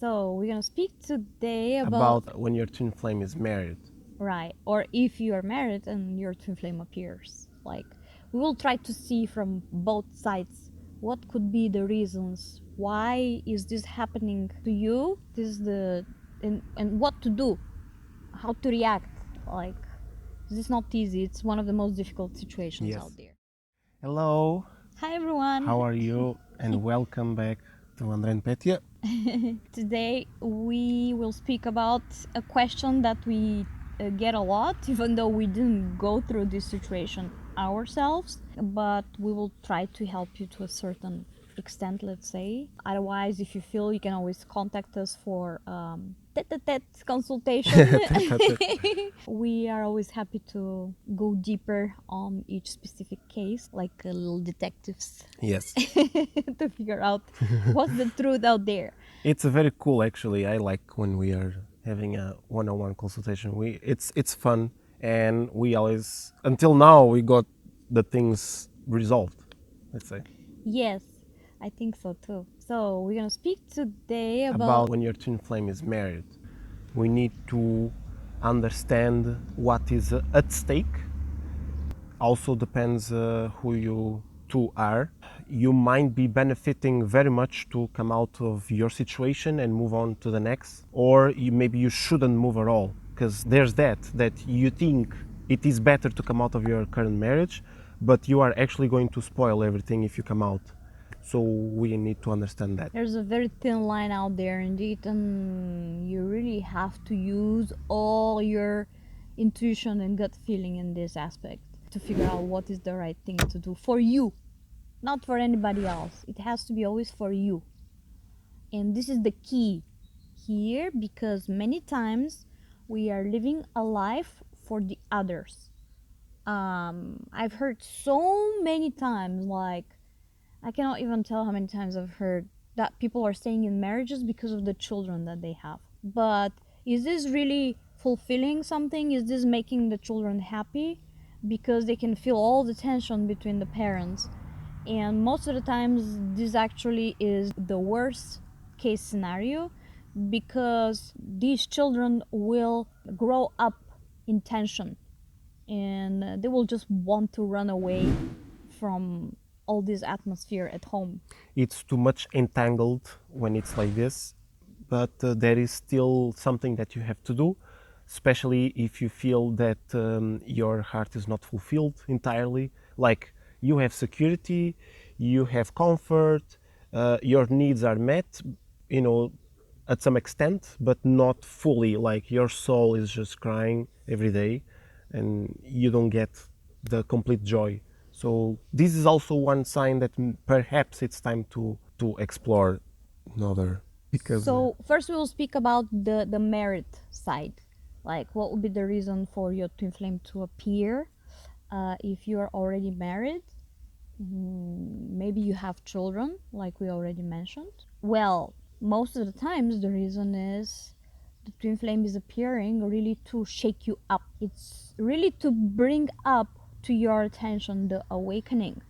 So we're gonna speak today about when your twin flame is married. right, or if you are married and your twin flame appears. Like we will try to see from both sides what could be the reasons. Why is this happening to you? This is the and what to do, how to react. Like this is not easy. It's one of the most difficult situations out Yes. there. Hello, Hi everyone. how are you? And welcome back to Andre and Petya. Today we will speak about a question that we get a lot, even though we didn't go through this situation ourselves, but we will try to help you to a certain extent, let's say. Otherwise, if you feel, you can always contact us for tete-a-tete consultation. We are always happy to go deeper on each specific case, like little detectives, Yes. to figure out what's the truth out there. It's a very cool actually. I like when we are having a one-on-one consultation. It's fun, and we always until now we got the things resolved, let's say. Yes, I think so too. So we're gonna speak today about When your twin flame is married. We need to understand what is at stake. Also depends who you two are. You might be benefiting very much to come out of your situation and move on to the next, or maybe you shouldn't move at all, because there's that you think it is better to come out of your current marriage, but you are actually going to spoil everything if you come out. So we need to understand that. there's a very thin line out there indeed, and you really have to use all your intuition and gut feeling in this aspect to figure out what is the right thing to do for you, not for anybody else. It has to be always for you. And this is the key here, because many times we are living a life for the others. I've heard so many times, like I cannot even tell how many times I've heard that people are staying in marriages because of the children that they have. But is this really fulfilling something? Is this making the children happy? Because they can feel all the tension between the parents. And most of the times, this actually is the worst case scenario, because these children will grow up in tension, and they will just want to run away from all this atmosphere at home. It's too much entangled when it's like this, but there is still something that you have to do, especially if you feel that your heart is not fulfilled entirely. Like you have security, you have comfort, your needs are met, you know, at some extent, but not fully. Like your soul is just crying every day, and you don't get the complete joy. So this is also one sign that perhaps it's time to explore another, because So first we will speak about the merit side, like what would be the reason for your twin flame to appear. If you are already married, maybe you have children, like we already mentioned. Well, most of the times the reason is the twin flame is appearing really to shake you up. It's really to bring up to your attention the awakening,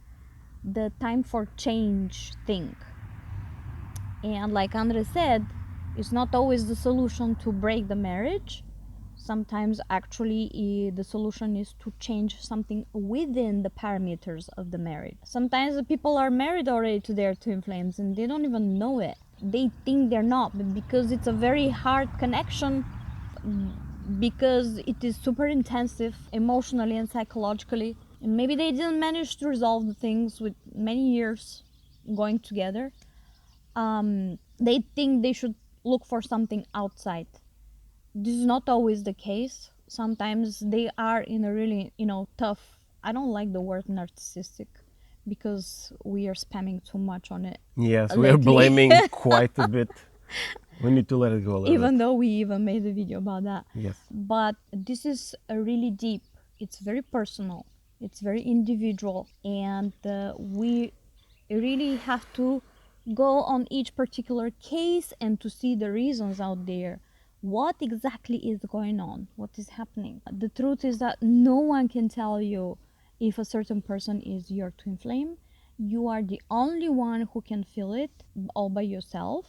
the time for change thing. And like Andre said, it's not always the solution to break the marriage. Sometimes actually the solution is to change something within the parameters of the marriage. Sometimes the people are married already to their twin flames and they don't even know it. They think they're not, but because it's a very hard connection, because it is super intensive emotionally and psychologically, and maybe they didn't manage to resolve the things with many years going together. They think they should look for something outside. This is not always the case. Sometimes they are in a really, tough, I don't like the word narcissistic, because we are spamming too much on it yes, we are lately. blaming quite a bit. We need to let it go a little Even bit. though we even made a video about that. Yes. But this is a really deep, it's very personal, it's very individual, and we really have to go on each particular case and to see the reasons out there. What exactly is going on? What is happening? The truth is that no one can tell you if a certain person is your twin flame. You are the only one who can feel it all by yourself.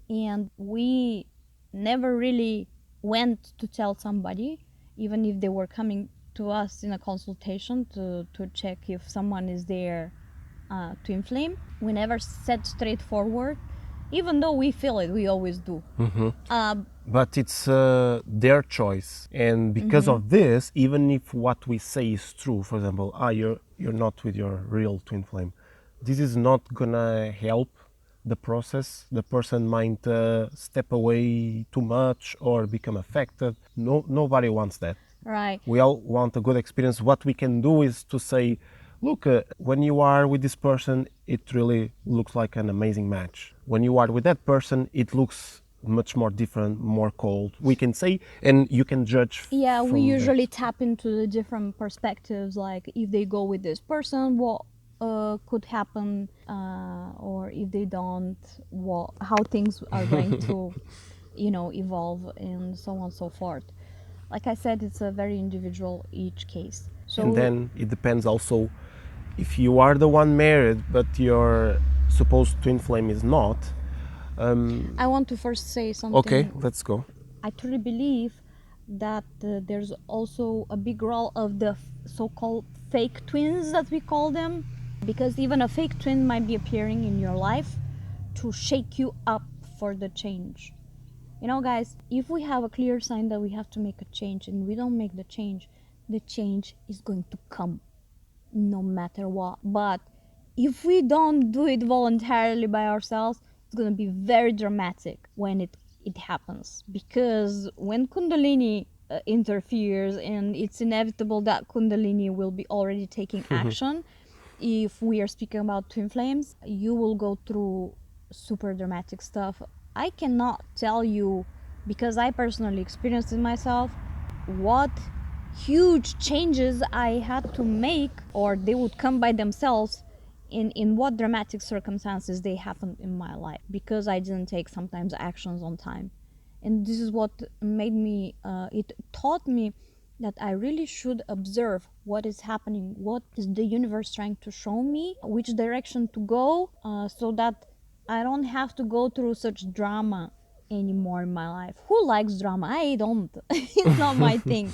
and we never really went to tell somebody, even if they were coming to us in a consultation to check if someone is there to inflame. We never said straightforward, even though we feel it, we always do. But it's their choice, and because of this, even if what we say is true, for example, you're not with your real twin flame, this is not gonna help the process. The person might step away too much or become affected. Nobody wants that. Right. We all want a good experience. What we can do is to say, look, when you are with this person, it really looks like an amazing match. When you are with that person, it looks much more different, more cold. We can say, and you can judge. Yeah, we from usually that. tap into the different perspectives, like if they go with this person, what could happen, or if they don't, what, how things are going to, evolve, and so on and so forth. Like I said, it's a very individual each case. So And then it depends also if you are the one married, but your supposed twin flame is not. I want to first say something. Okay, let's go. I truly believe that there's also a big role of the so-called fake twins that we call them, because even a fake twin might be appearing in your life to shake you up for the change. Guys, if we have a clear sign that we have to make a change and we don't make the change is going to come no matter what. But if we don't do it voluntarily by ourselves, it's going to be very dramatic when it happens, because when Kundalini interferes, and it's inevitable that Kundalini will be already taking action. If we are speaking about twin flames, you will go through super dramatic stuff. I cannot tell you, because I personally experienced it myself, what huge changes I had to make, or they would come by themselves, in what dramatic circumstances they happened in my life, because I didn't take sometimes actions on time. And this is what made me, it taught me that I really should observe what is happening, what is the universe trying to show me, which direction to go, so that I don't have to go through such drama anymore in my life. Who likes drama? I don't. It's not my thing.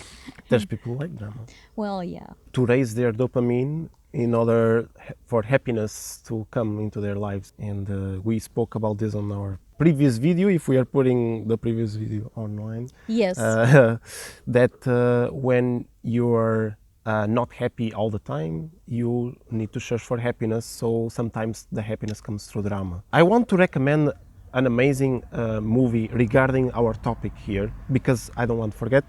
There's people like drama. Well, yeah. To raise their dopamine in order for happiness to come into their lives. And we spoke about this on our previous video, if we are putting the previous video online. Yes. That when you're not happy all the time, you need to search for happiness. So sometimes the happiness comes through drama. I want to recommend an amazing movie regarding our topic here, because I don't want to forget.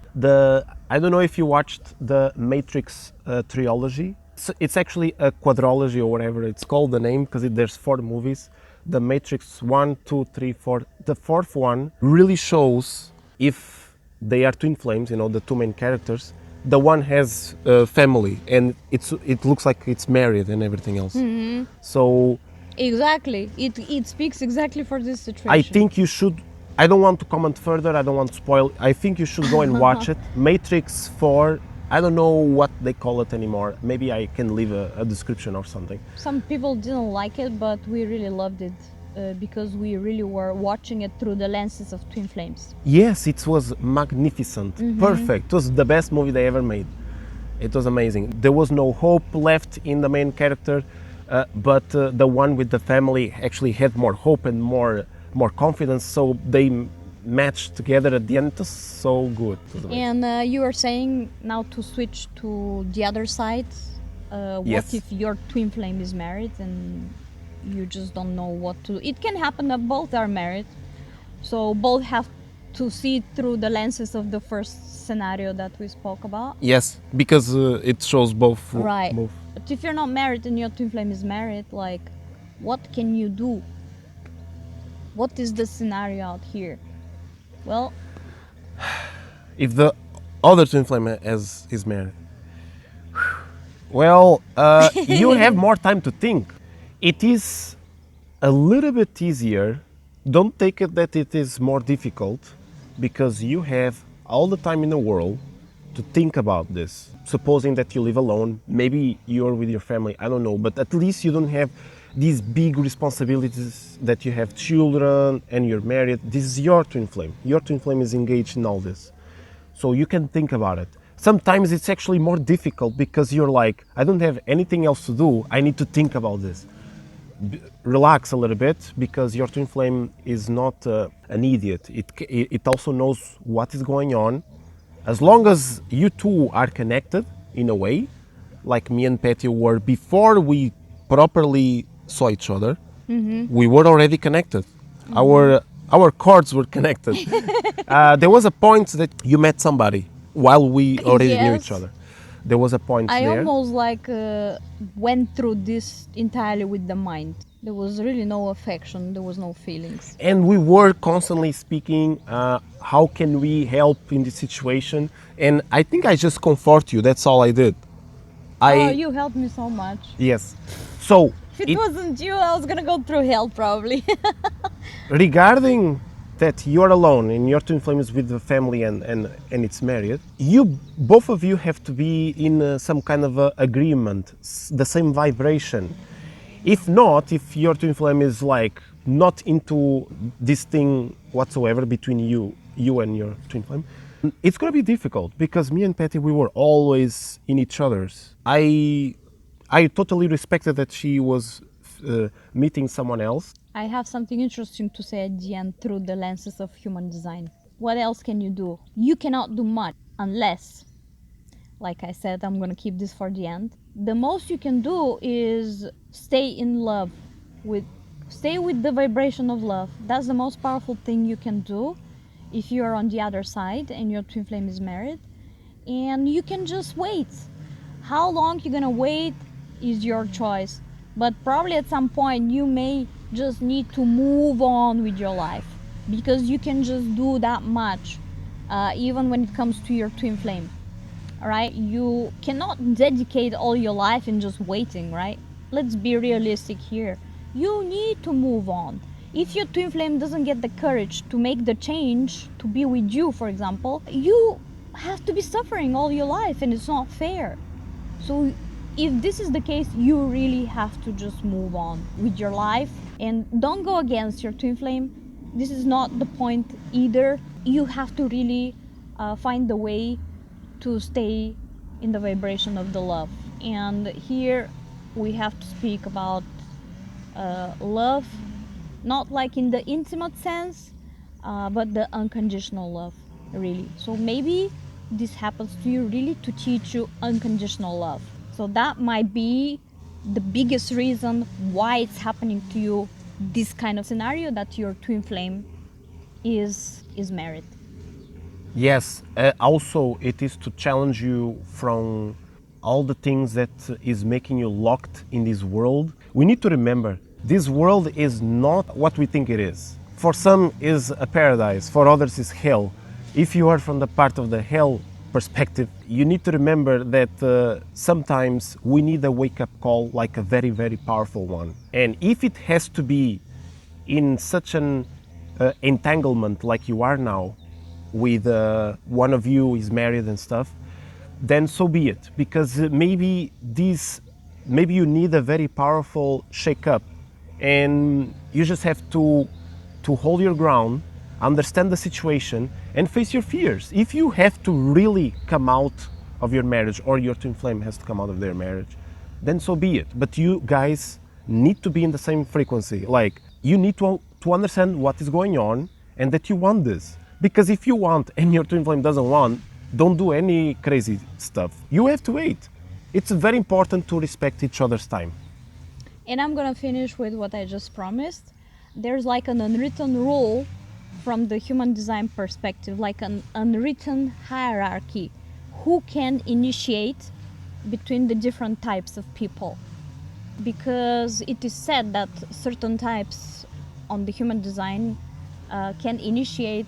I don't know if you watched the Matrix trilogy. It's actually a quadrilogy, or whatever it's called, the name, because there's 4 movies. The Matrix 1, 2, 3, 4. The 4th one really shows if they are twin flames, the 2 main characters. The one has a family, and it looks like it's married and everything else. So Exactly. It speaks exactly for this situation. I think you should. I don't want to comment further. I don't want to spoil. I think you should go and watch it. Matrix 4. I don't know what they call it anymore. Maybe I can leave a description or something. Some people didn't like it, but we really loved it, because we really were watching it through the lenses of twin flames. Yes, it was magnificent. Perfect. It was the best movie they ever made. It was amazing. There was no hope left in the main character. But the one with the family actually had more hope and more confidence, so they matched together at the end. It was so good. And you are saying now to switch to the other side. What Yes. if your twin flame is married and you just don't know what to do? It can happen that both are married, so both have to see it through the lenses of the first scenario that we spoke about. Yes, because it shows both. Right. Both. But if you're not married and your twin flame is married, like, what can you do? What is the scenario out here? Well, If the other twin flame is married, well, you have more time to think. It is a little bit easier. Don't take it that it is more difficult, because you have all the time in the world to think about this. Supposing that you live alone, maybe you're with your family, I don't know, but at least you don't have these big responsibilities that you have children and you're married. This is your twin flame. Your twin flame is engaged in all this. So you can think about it. Sometimes it's actually more difficult because you're like, I don't have anything else to do. I need to think about this. Relax a little bit because your twin flame is not an idiot. It also knows what is going on. As long as you two are connected in a way, like me and Petya were before we properly saw each other, we were already connected. Our cords were connected. There was a point that you met somebody while we already knew each Yes. other. There was a point I there. almost like went through this entirely with the mind. There was really no affection, there was no feelings. And we were constantly speaking, how can we help in this situation? And I think I just comfort you. That's all I did. Oh, I you helped me so much. Yes. So If it wasn't you, I was gonna go through hell probably. regarding that you're alone and your twin flame is with the family and it's married, you both of you have to be in some kind of agreement, the same vibration. If not, if your twin flame is like not into this thing whatsoever between you and your twin flame, it's gonna be difficult because me and Patty, we were always in each other's. I totally respected that she was meeting someone else. I have something interesting to say at the end through the lenses of human design. What else can you do? You cannot do much unless, like I said, I'm gonna keep this for the end. The most you can do is stay in love stay with the vibration of love. That's the most powerful thing you can do if you're on the other side and your twin flame is married. And you can just wait. How long you're gonna wait is your choice. But probably at some point you may just need to move on with your life because you can just do that much, even when it comes to your twin flame. All right, you cannot dedicate all your life in just waiting, right? Let's be realistic here. You need to move on. If your twin flame doesn't get the courage to make the change to be with you, for example, you have to be suffering all your life and it's not fair. So if this is the case, you really have to just move on with your life and don't go against your twin flame. This is not the point either. You have to really find the way to stay in the vibration of the love. And here we have to speak about love, not like in the intimate sense, but the unconditional love, really. So maybe this happens to you really to teach you unconditional love. So that might be the biggest reason why it's happening to you, this kind of scenario, that your twin flame is married. Yes, also it is to challenge you from all the things that is making you locked in this world. We need to remember this world is not what we think it is. For some is a paradise, for others is hell. If you are from the part of the hell perspective, you need to remember that sometimes we need a wake-up call, like a very, very powerful one. And if it has to be in such an entanglement like you are now, with one of you is married and stuff, then so be it. Because maybe you need a very powerful shake-up, and you just have to hold your ground, understand the situation, and face your fears. If you have to really come out of your marriage, or your twin flame has to come out of their marriage, then so be it. But you guys need to be in the same frequency. Like, you need to understand what is going on and that you want this. Because if you want and your twin flame doesn't want, don't do any crazy stuff. You have to wait. It's very important to respect each other's time. And I'm gonna finish with what I just promised. There's like an unwritten rule from the human design perspective, like an unwritten hierarchy. Who can initiate between the different types of people? Because it is said that certain types on the human design can initiate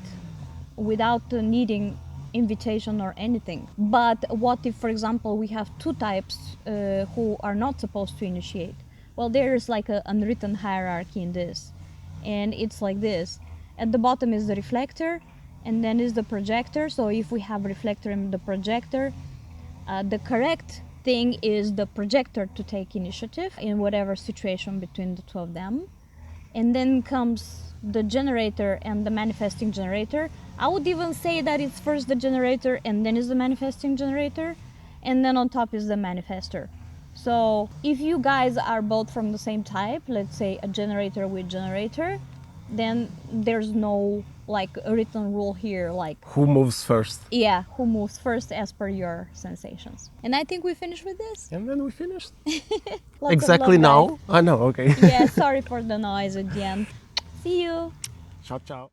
without needing invitation or anything. But what if, for example, we have two types who are not supposed to initiate? Well, there's like an unwritten hierarchy in this, and it's like this. At the bottom is the reflector, and then is the projector. So if we have reflector and the projector, the correct thing is the projector to take initiative in whatever situation between the two of them. And then comes the generator and the manifesting generator. I would even say that it's first the generator and then is the manifesting generator, and then on top is the manifester. So if you guys are both from the same type, let's say a generator with generator, then there's no like a written rule here, like Who moves first? yeah, who moves first as per your sensations. And I think we finished with this. And then we finished. Lots Exactly of love, now? I know, okay. guys. Yeah, sorry for the noise at the end. See you. Ciao, ciao.